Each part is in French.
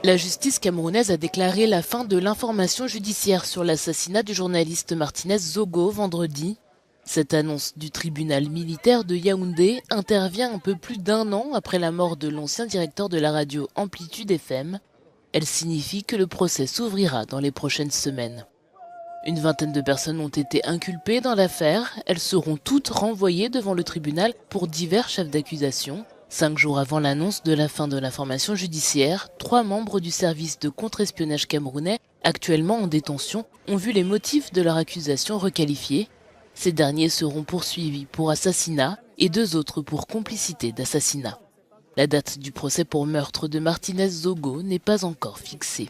La justice camerounaise a déclaré la fin de l'information judiciaire sur l'assassinat du journaliste Martinez Zogo vendredi. Cette annonce du tribunal militaire de Yaoundé intervient un peu plus d'un an après la mort de l'ancien directeur de la radio Amplitude FM. Elle signifie que le procès s'ouvrira dans les prochaines semaines. Une vingtaine de personnes ont été inculpées dans l'affaire. Elles seront toutes renvoyées devant le tribunal pour divers chefs d'accusation. 5 jours avant l'annonce de la fin de l'information judiciaire, 3 membres du service de contre-espionnage camerounais, actuellement en détention, ont vu les motifs de leur accusation requalifiés. Ces derniers seront poursuivis pour assassinat et 2 autres pour complicité d'assassinat. La date du procès pour meurtre de Martinez Zogo n'est pas encore fixée.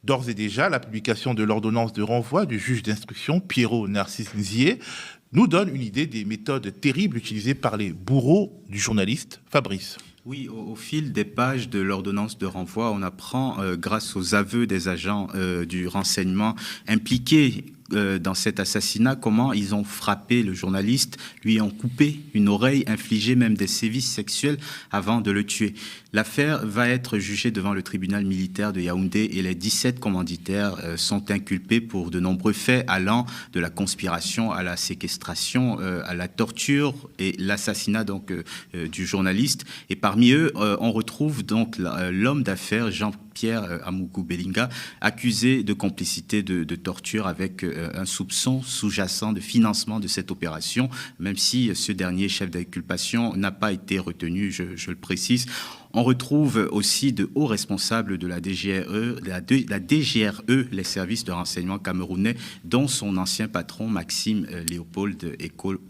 D'ores et déjà, la publication de l'ordonnance de renvoi du juge d'instruction, Pierrot Narcisse Nzié, nous donne une idée des méthodes terribles utilisées par les bourreaux du journaliste Fabrice. Oui, au fil des pages de l'ordonnance de renvoi, on apprend, grâce aux aveux des agents du renseignement impliqués dans cet assassinat, comment ils ont frappé le journaliste, lui ont coupé une oreille, infligé même des sévices sexuels avant de le tuer. L'affaire va être jugée devant le tribunal militaire de Yaoundé et les 17 commanditaires sont inculpés pour de nombreux faits allant de la conspiration à la séquestration, à la torture et l'assassinat donc du journaliste. Et parmi eux, on retrouve donc l'homme d'affaires Jean-Pierre Amougou Belinga, accusé de complicité de torture avec un soupçon sous-jacent de financement de cette opération, même si ce dernier chef d'inculpation n'a pas été retenu, je le précise. On retrouve aussi de hauts responsables de la DGRE, les services de renseignement camerounais, dont son ancien patron Maxime Léopold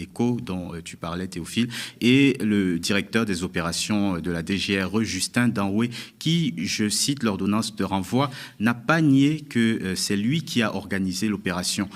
Eco, dont tu parlais Théophile, et le directeur des opérations de la DGRE, Justin Danoué, qui, je cite l'ordonnance de renvoi, n'a pas nié que c'est lui qui a organisé l'opération.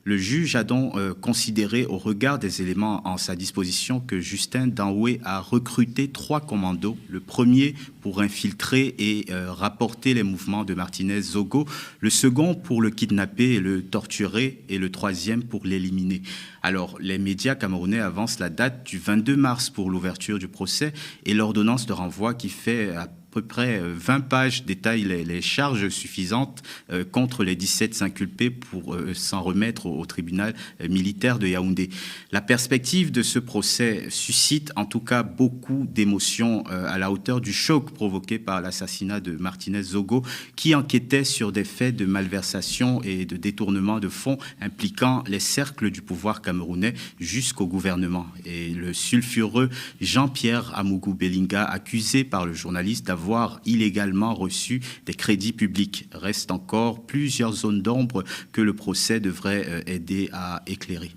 Le juge a donc considéré, au regard des éléments en sa disposition, que Justin Danoué a recruté 3 commandos. Le premier pour infiltrer et rapporter les mouvements de Martinez Zogo, le second pour le kidnapper et le torturer, et le troisième pour l'éliminer. Alors, les médias camerounais avancent la date du 22 mars pour l'ouverture du procès et l'ordonnance de renvoi qui fait à peu près 20 pages détaille les charges suffisantes contre les 17 inculpés pour s'en remettre au tribunal militaire de Yaoundé. La perspective de ce procès suscite en tout cas beaucoup d'émotions à la hauteur du choc provoqué par l'assassinat de Martinez Zogo, qui enquêtait sur des faits de malversation et de détournement de fonds impliquant les cercles du pouvoir camerounais jusqu'au gouvernement. Et le sulfureux Jean-Pierre Amougou Belinga, accusé par le journaliste d'avoir illégalement reçu des crédits publics. Reste encore plusieurs zones d'ombre que le procès devrait aider à éclairer.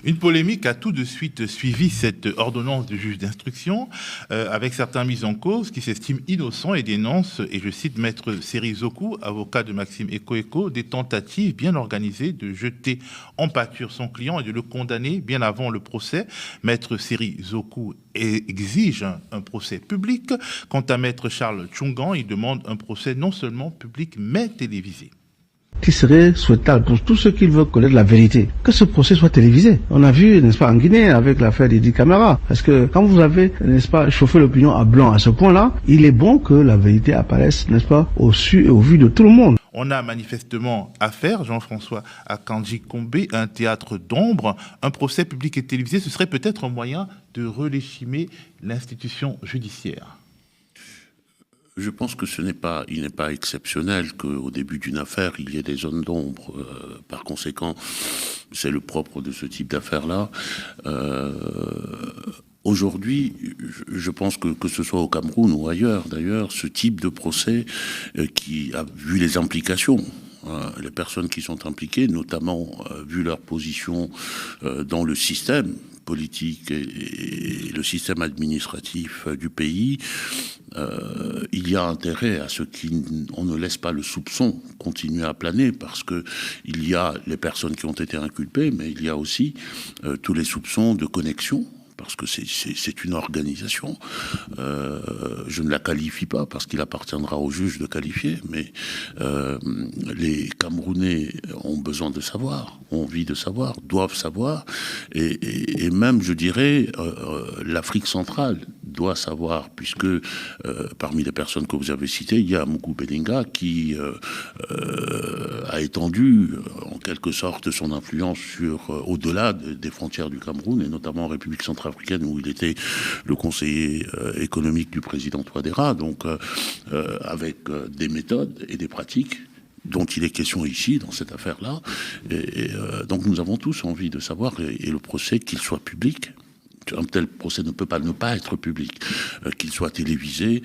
Une polémique a tout de suite suivi cette ordonnance du juge d'instruction, avec certains mis en cause qui s'estiment innocents et dénoncent, et je cite Maître Seri Zokou, avocat de Maxime Eko, des tentatives bien organisées de jeter en pâture son client et de le condamner bien avant le procès. Maître Seri Zokou exige un procès public. Quant à Maître Charles Tchongan, il demande un procès non seulement public mais télévisé. Qui serait souhaitable pour tous ceux qui veulent connaître la vérité, que ce procès soit télévisé. On a vu, n'est-ce pas, en Guinée, avec l'affaire d'Edi Camara, parce que quand vous avez, n'est-ce pas, chauffé l'opinion à blanc à ce point-là, il est bon que la vérité apparaisse, n'est-ce pas, au su et au vu de tout le monde. On a manifestement affaire, Jean-François Akanji Kombé, un théâtre d'ombre. Un procès public et télévisé, ce serait peut-être un moyen de relégitimer l'institution judiciaire. Je pense que il n'est pas exceptionnel qu'au début d'une affaire, il y ait des zones d'ombre. Par conséquent, c'est le propre de ce type d'affaire-là. Aujourd'hui, je pense que ce soit au Cameroun ou ailleurs, d'ailleurs, ce type de procès qui a vu les implications, les personnes qui sont impliquées, notamment vu leur position dans le système politique et le système administratif du pays, il y a intérêt à ce qu'on ne laisse pas le soupçon continuer à planer, parce que il y a les personnes qui ont été inculpées, mais il y a aussi tous les soupçons de connexion parce que c'est une organisation. Je ne la qualifie pas parce qu'il appartiendra au juge de qualifier, mais les Camerounais ont besoin de savoir, ont envie de savoir, doivent savoir, et même, je dirais, l'Afrique centrale doit savoir, puisque parmi les personnes que vous avez citées, il y a Moukou Belinga qui a étendu en quelque sorte son influence au-delà des frontières du Cameroun, et notamment en République centrafricaine où il était le conseiller économique du président Touadéra, donc avec des méthodes et des pratiques dont il est question ici, dans cette affaire-là. Donc nous avons tous envie de savoir, et le procès, qu'il soit public. Un tel procès ne peut pas ne pas être public, qu'il soit télévisé,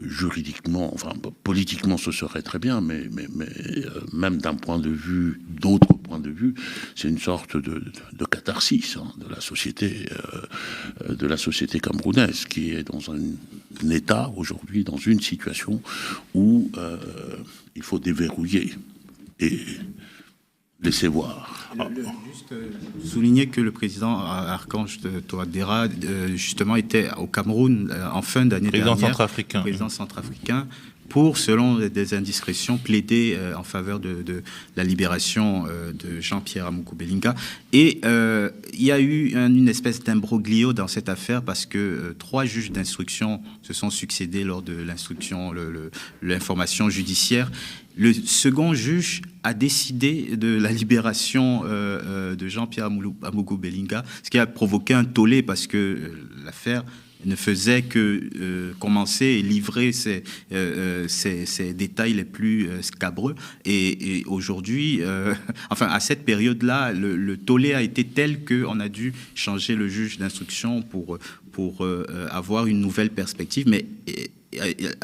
juridiquement, enfin politiquement ce serait très bien, mais même d'un point de vue, d'autres points de vue, c'est une sorte de catharsis de la société camerounaise, qui est dans un état aujourd'hui, dans une situation où il faut déverrouiller et laisser voir. Juste souligner que le président Archange Touadéra justement était au Cameroun en fin d'année dernière, président centrafricain, pour, selon des indiscrétions, plaider en faveur de la libération de Jean-Pierre Amoukou Belinga. Et il y a eu une espèce d'imbroglio dans cette affaire parce que 3 juges d'instruction se sont succédés lors de l'instruction, l'information judiciaire. Le second juge a décidé de la libération de Jean-Pierre Amoukou Belinga, ce qui a provoqué un tollé parce que l'affaire ne faisait que commencer et livrer ces détails les plus scabreux. Et aujourd'hui, enfin à cette période-là, le tollé a été tel qu'on a dû changer le juge d'instruction pour avoir une nouvelle perspective. Mais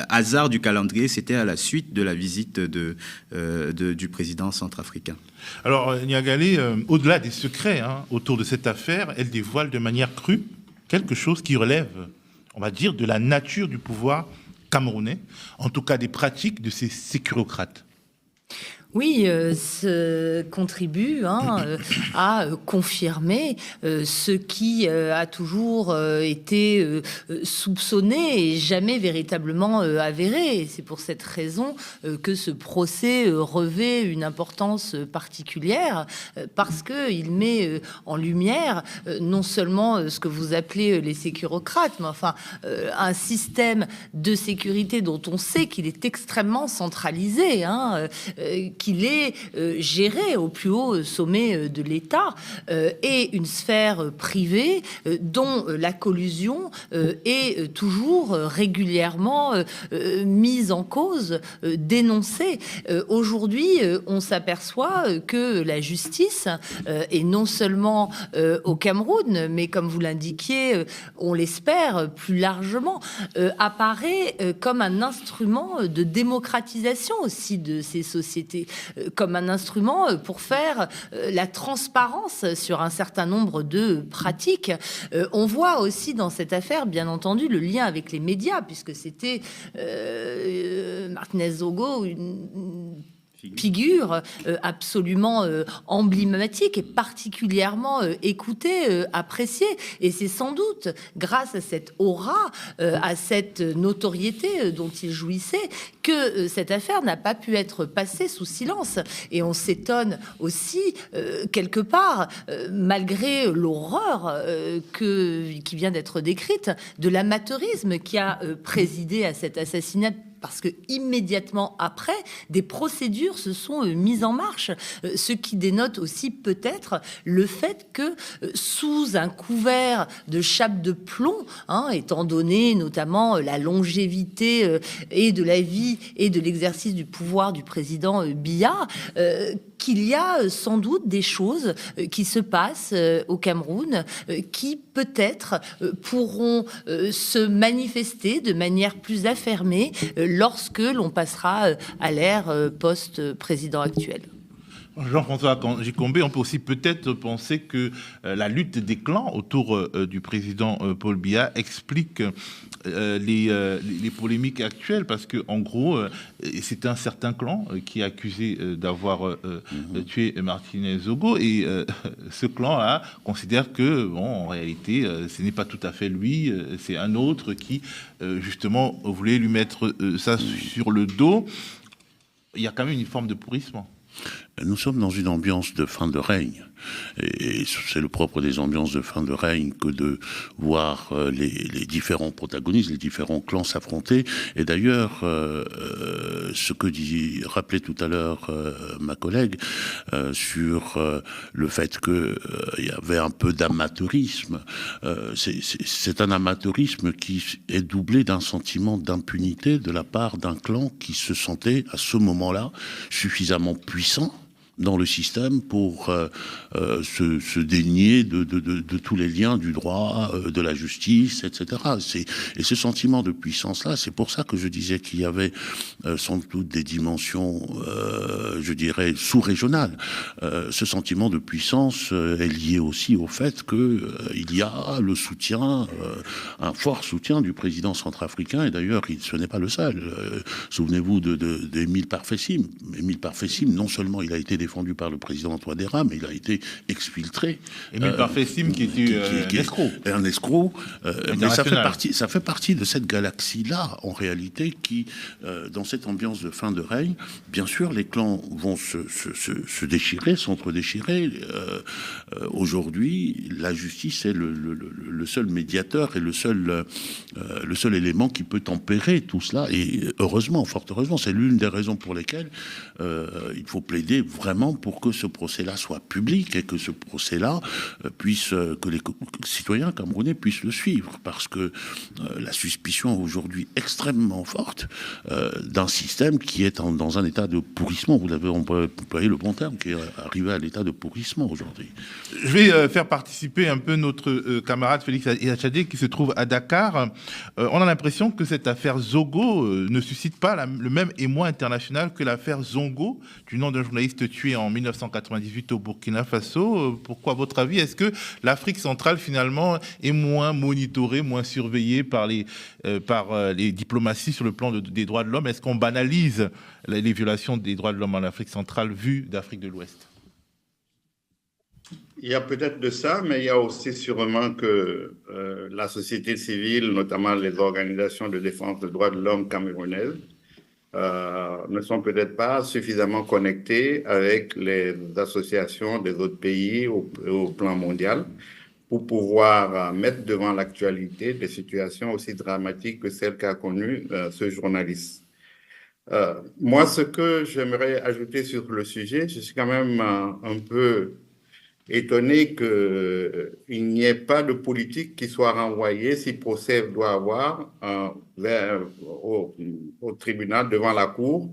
hasard du calendrier, c'était à la suite de la visite du président centrafricain. Alors, Niagalé, au-delà des secrets autour de cette affaire, elle dévoile de manière crue quelque chose qui relève, on va dire, de la nature du pouvoir camerounais, en tout cas des pratiques de ces sécurocrates. Oui, contribue à confirmer ce qui a toujours été soupçonné et jamais véritablement avéré. C'est pour cette raison que ce procès revêt une importance particulière, parce qu'il met en lumière non seulement ce que vous appelez les sécurocrates, mais enfin un système de sécurité dont on sait qu'il est extrêmement centralisé, qu'il est géré au plus haut sommet de l'État, et une sphère privée dont la collusion est toujours régulièrement mise en cause, dénoncée. Aujourd'hui, on s'aperçoit que la justice, et non seulement au Cameroun, mais comme vous l'indiquiez, on l'espère plus largement, apparaît comme un instrument de démocratisation aussi de ces sociétés, comme un instrument pour faire la transparence sur un certain nombre de pratiques. On voit aussi dans cette affaire, bien entendu, le lien avec les médias, puisque c'était Martinez Zogo, une figure absolument emblématique et particulièrement écoutée, appréciée. Et c'est sans doute grâce à cette aura, à cette notoriété dont il jouissait, que cette affaire n'a pas pu être passée sous silence. Et on s'étonne aussi, quelque part, malgré l'horreur qui vient d'être décrite, de l'amateurisme qui a présidé à cet assassinat, parce que immédiatement après, des procédures se sont mises en marche, ce qui dénote aussi peut-être le fait que sous un couvert de chape de plomb, étant donné notamment la longévité et de la vie et de l'exercice du pouvoir du président Biya, qu'il y a sans doute des choses qui se passent au Cameroun qui peut-être pourront se manifester de manière plus affirmée lorsque l'on passera à l'ère post-président actuel. Jean-François Gicombé, on peut aussi peut-être penser que la lutte des clans autour du président Paul Biya explique les polémiques actuelles, parce que en gros, c'est un certain clan qui est accusé d'avoir tué Martinez Zogo, et ce clan-là considère que, bon, en réalité, ce n'est pas tout à fait lui, c'est un autre qui, justement, voulait lui mettre ça sur le dos. Il y a quand même une forme de pourrissement. Nous sommes dans une ambiance de fin de règne. Et c'est le propre des ambiances de fin de règne que de voir les différents protagonistes, les différents clans s'affronter. Et d'ailleurs, ce que rappelait tout à l'heure ma collègue sur le fait qu'il y avait un peu d'amateurisme, c'est un amateurisme qui est doublé d'un sentiment d'impunité de la part d'un clan qui se sentait à ce moment-là suffisamment puissant dans le système pour se dénier de tous les liens du droit, de la justice, etc. Et ce sentiment de puissance-là, c'est pour ça que je disais qu'il y avait sans doute des dimensions, je dirais, sous-régionales. Ce sentiment de puissance est lié aussi au fait qu'il y a le soutien, un fort soutien du président centrafricain, et d'ailleurs, ce n'est pas le seul. Souvenez-vous d'Émile Parfessim. Émile Parfessim, non seulement il a été défendu par le président Touadéra, mais il a été exfiltré. Émile Parfessim, qui était un escroc. Un escroc. Mais ça fait partie de cette galaxie-là, en réalité, qui, dans cette ambiance de fin de règne, bien sûr, les clans vont se déchirer, s'entre-déchirer. Aujourd'hui, la justice est le seul médiateur et le seul élément qui peut tempérer tout cela. Et heureusement, fort heureusement, c'est l'une des raisons pour lesquelles il faut plaider vraiment pour que ce procès-là soit public et que ce procès-là que les citoyens camerounais puissent le suivre, parce que la suspicion aujourd'hui extrêmement forte d'un système qui est dans un état de pourrissement. On peut employer le bon terme, qui est arrivé à l'état de pourrissement aujourd'hui. Je vais faire participer un peu notre camarade Félix Yachadé, qui se trouve à Dakar. On a l'impression que cette affaire Zogo ne suscite pas le même émoi international que l'affaire Zongo, du nom d'un journaliste tué en 1998 au Burkina Faso. Pourquoi, à votre avis, est-ce que l'Afrique centrale, finalement, est moins monitorée, moins surveillée par les diplomaties sur le plan des droits de l'homme? Est-ce qu'on banalise les violations des droits de l'homme en Afrique centrale vues d'Afrique de l'Ouest? Il y a peut-être de ça, mais il y a aussi sûrement que la société civile, notamment les organisations de défense des droits de l'homme camerounaises, ne sont peut-être pas suffisamment connectés avec les associations des autres pays au plan mondial pour pouvoir mettre devant l'actualité des situations aussi dramatiques que celles qu'a connues ce journaliste. Moi, ce que j'aimerais ajouter sur le sujet, je suis quand même un peu étonné qu'il n'y ait pas de politique qui soit renvoyée si procès doit avoir au tribunal, devant la cour,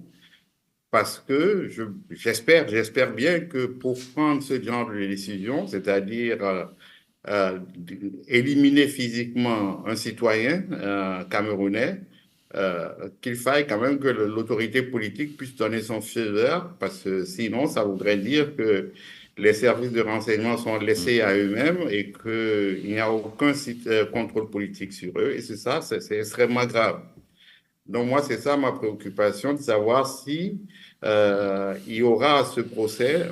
parce que j'espère bien que pour prendre ce genre de décision, c'est-à-dire éliminer physiquement un citoyen camerounais, qu'il faille quand même que l'autorité politique puisse donner son feu vert, parce que sinon ça voudrait dire que les services de renseignement sont laissés à eux-mêmes et qu'il n'y a aucun contrôle politique sur eux. Et c'est extrêmement grave. Donc moi, c'est ça ma préoccupation, de savoir si il y aura à ce procès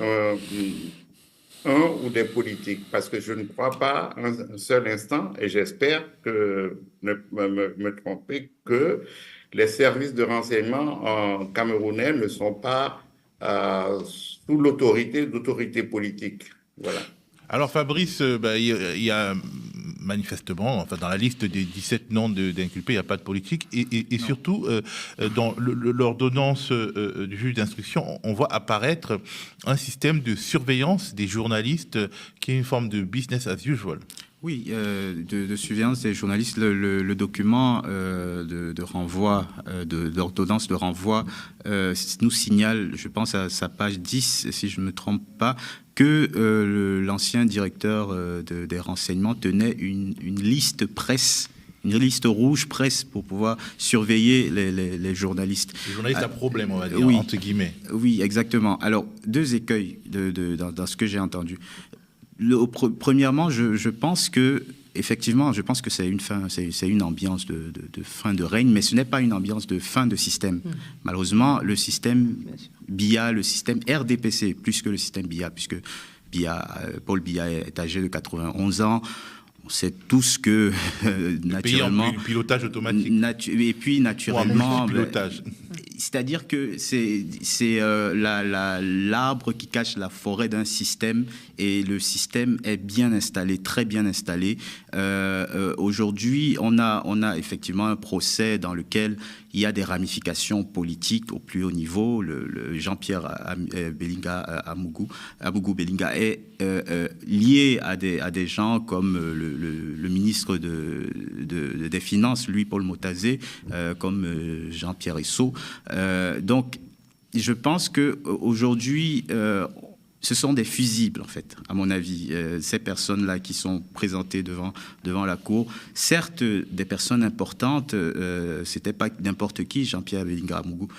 un ou des politiques. Parce que je ne crois pas un seul instant, et j'espère ne me tromper, que les services de renseignement camerounais ne sont pas sous d'autorité politique. Voilà. Alors Fabrice, il y a manifestement, enfin dans la liste des 17 noms d'inculpés, il n'y a pas de politique, et surtout dans l'ordonnance du juge d'instruction, on voit apparaître un système de surveillance des journalistes qui est une forme de business as usual. Oui, de surveillance des journalistes, le document de renvoi, d'ordonnance de renvoi, nous signale, je pense à sa page 10, si je ne me trompe pas, que l'ancien directeur des renseignements tenait une liste presse une liste rouge presse pour pouvoir surveiller les journalistes. Les journalistes à problème, on va dire, oui, entre guillemets. Oui, exactement. Alors, 2 écueils dans ce que j'ai entendu. Premièrement, je pense que effectivement, je pense que c'est une ambiance de fin de règne, mais ce n'est pas une ambiance de fin de système. Malheureusement, le système Biya, le système RDPC, plus que le système Biya, puisque Paul Biya est âgé de 91 ans. On sait tous que naturellement... Le pilotage automatique. Et puis naturellement... pilotage. C'est-à-dire que c'est l'arbre qui cache la forêt d'un système, et le système est bien installé, très bien installé. Aujourd'hui, on a effectivement un procès dans lequel il y a des ramifications politiques au plus haut niveau. Le Jean-Pierre Abougou Belinga est lié à des gens comme le ministre des Finances, Louis-Paul Motazé, comme Jean-Pierre Esso. Donc, je pense qu'aujourd'hui, ce sont des fusibles, en fait, à mon avis, ces personnes-là qui sont présentées devant la cour. Certes, des personnes importantes, c'était pas n'importe qui, Jean-Pierre Belinga Abougou,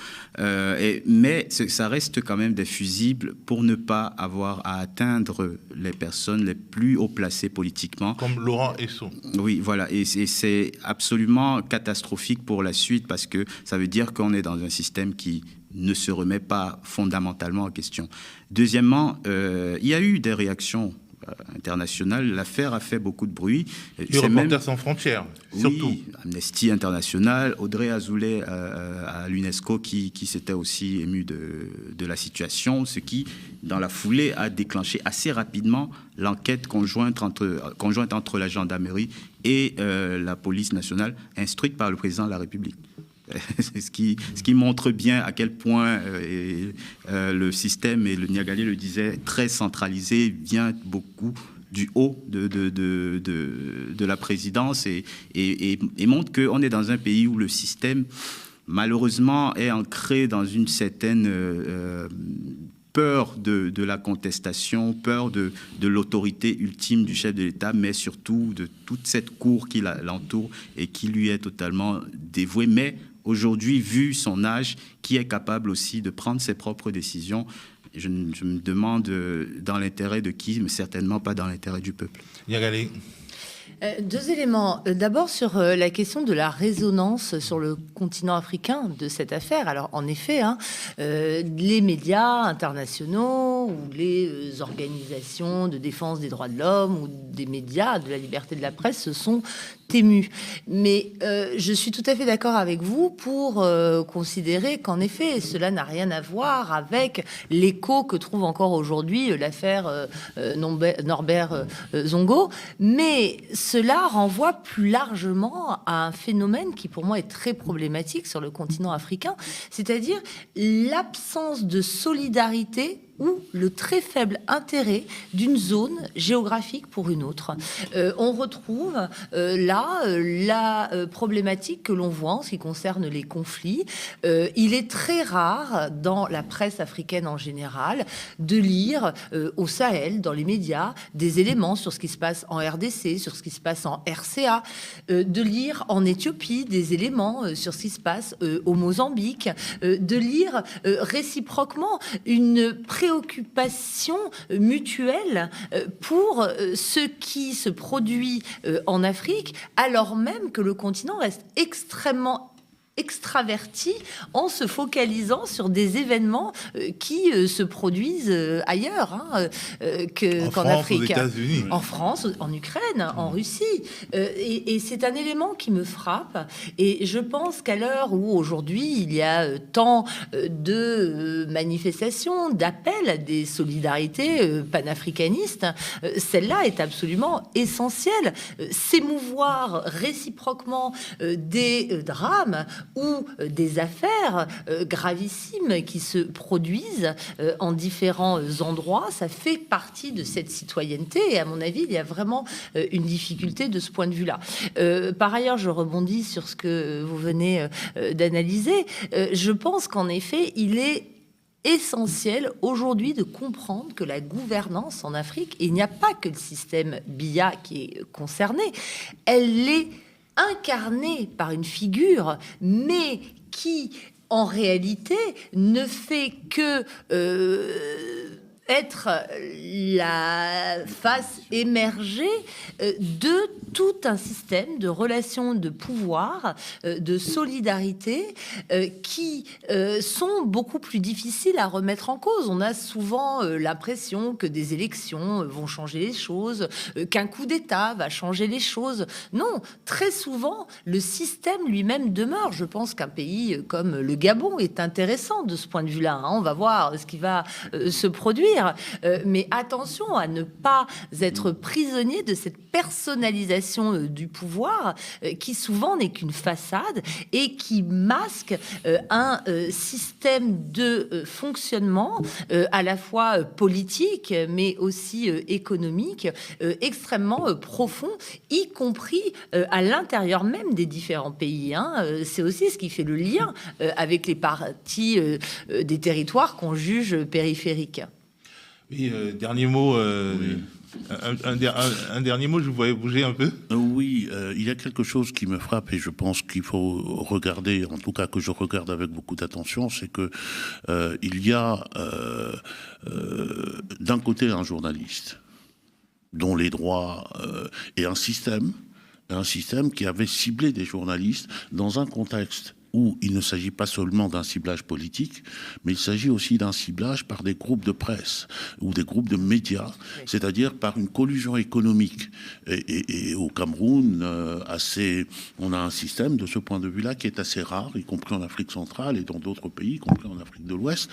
mais ça reste quand même des fusibles pour ne pas avoir à atteindre les personnes les plus haut placées politiquement. Comme Laurent Esso. Oui, voilà, et c'est absolument catastrophique pour la suite, parce que ça veut dire qu'on est dans un système qui ne se remet pas fondamentalement en question. Deuxièmement, il y a eu des réactions internationales. L'affaire a fait beaucoup de bruit. Reporters sans frontières, surtout. Oui, Amnesty International, Audrey Azoulay à l'UNESCO qui s'était aussi ému de la situation, ce qui, dans la foulée, a déclenché assez rapidement l'enquête conjointe entre la gendarmerie et la police nationale, instruite par le président de la République. Ce qui montre bien à quel point le système, et le Niagalé le disait, très centralisé, vient beaucoup du haut de la présidence et montre qu'on est dans un pays où le système, malheureusement, est ancré dans une certaine peur de la contestation, peur de l'autorité ultime du chef de l'État, mais surtout de toute cette cour qui l'entoure et qui lui est totalement dévouée. Mais aujourd'hui, vu son âge, qui est capable aussi de prendre ses propres décisions, je me demande dans l'intérêt de qui, mais certainement pas dans l'intérêt du peuple. Niagalé. 2 éléments. D'abord, sur la question de la résonance sur le continent africain de cette affaire. Alors, en effet, les médias internationaux ou les organisations de défense des droits de l'homme ou des médias de la liberté de la presse se sont émus. Mais je suis tout à fait d'accord avec vous pour considérer qu'en effet, cela n'a rien à voir avec l'écho que trouve encore aujourd'hui l'affaire Norbert Zongo. Mais cela renvoie plus largement à un phénomène qui, pour moi, est très problématique sur le continent africain, c'est-à-dire l'absence de solidarité ou le très faible intérêt d'une zone géographique pour une autre. On retrouve là la problématique que l'on voit en ce qui concerne les conflits. Il est très rare dans la presse africaine en général de lire au Sahel, dans les médias, des éléments sur ce qui se passe en RDC, sur ce qui se passe en RCA, de lire en Éthiopie des éléments sur ce qui se passe au Mozambique, de lire réciproquement une préoccupation mutuelle pour ce qui se produit en Afrique, alors même que le continent reste extrêmement extraverti en se focalisant sur des événements qui se produisent ailleurs qu'en Afrique. Aux États-Unis. En France, en Ukraine, en Russie. Et c'est un élément qui me frappe. Et je pense qu'à l'heure où aujourd'hui il y a tant de manifestations, d'appels à des solidarités panafricanistes, celle-là est absolument essentielle. S'émouvoir réciproquement des drames ou des affaires gravissimes qui se produisent en différents endroits, ça fait partie de cette citoyenneté. Et à mon avis, il y a vraiment une difficulté de ce point de vue-là. Par ailleurs, je rebondis sur ce que vous venez d'analyser. Je pense qu'en effet, il est essentiel aujourd'hui de comprendre que la gouvernance en Afrique, et il n'y a pas que le système Biya qui est concerné, elle est incarné par une figure, mais qui, en réalité, ne fait que être la face émergée de tout un système de relations de pouvoir, de solidarité, qui sont beaucoup plus difficiles à remettre en cause. On a souvent l'impression que des élections vont changer les choses, qu'un coup d'État va changer les choses. Non, très souvent, le système lui-même demeure. Je pense qu'un pays comme le Gabon est intéressant de ce point de vue-là. On va voir ce qui va se produire. Mais attention à ne pas être prisonnier de cette personnalisation du pouvoir qui souvent n'est qu'une façade et qui masque un système de fonctionnement à la fois politique mais aussi économique extrêmement profond, y compris à l'intérieur même des différents pays. C'est aussi ce qui fait le lien avec les parties des territoires qu'on juge périphériques. Oui, dernier mot. Oui. Un dernier mot, je vous voyais bouger un peu. Oui, il y a quelque chose qui me frappe et je pense qu'il faut regarder, en tout cas que je regarde avec beaucoup d'attention, c'est que il y a d'un côté un journaliste dont les droits et un système qui avait ciblé des journalistes dans un contexte où il ne s'agit pas seulement d'un ciblage politique, mais il s'agit aussi d'un ciblage par des groupes de presse ou des groupes de médias, c'est-à-dire par une collusion économique. Et au Cameroun, on a un système de ce point de vue-là qui est assez rare, y compris en Afrique centrale et dans d'autres pays, y compris en Afrique de l'Ouest,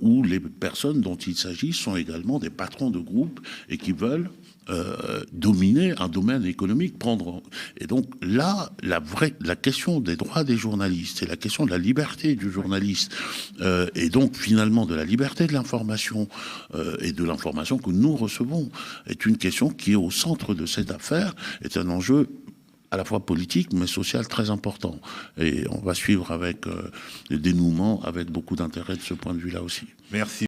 où les personnes dont il s'agit sont également des patrons de groupes et qui veulent dominer un domaine économique, et donc là, la question des droits des journalistes et la question de la liberté du journaliste et donc finalement de la liberté de l'information et de l'information que nous recevons est une question qui est au centre de cette affaire, est un enjeu à la fois politique mais social très important, et on va suivre avec le dénouement avec beaucoup d'intérêt de ce point de vue-là aussi. Merci.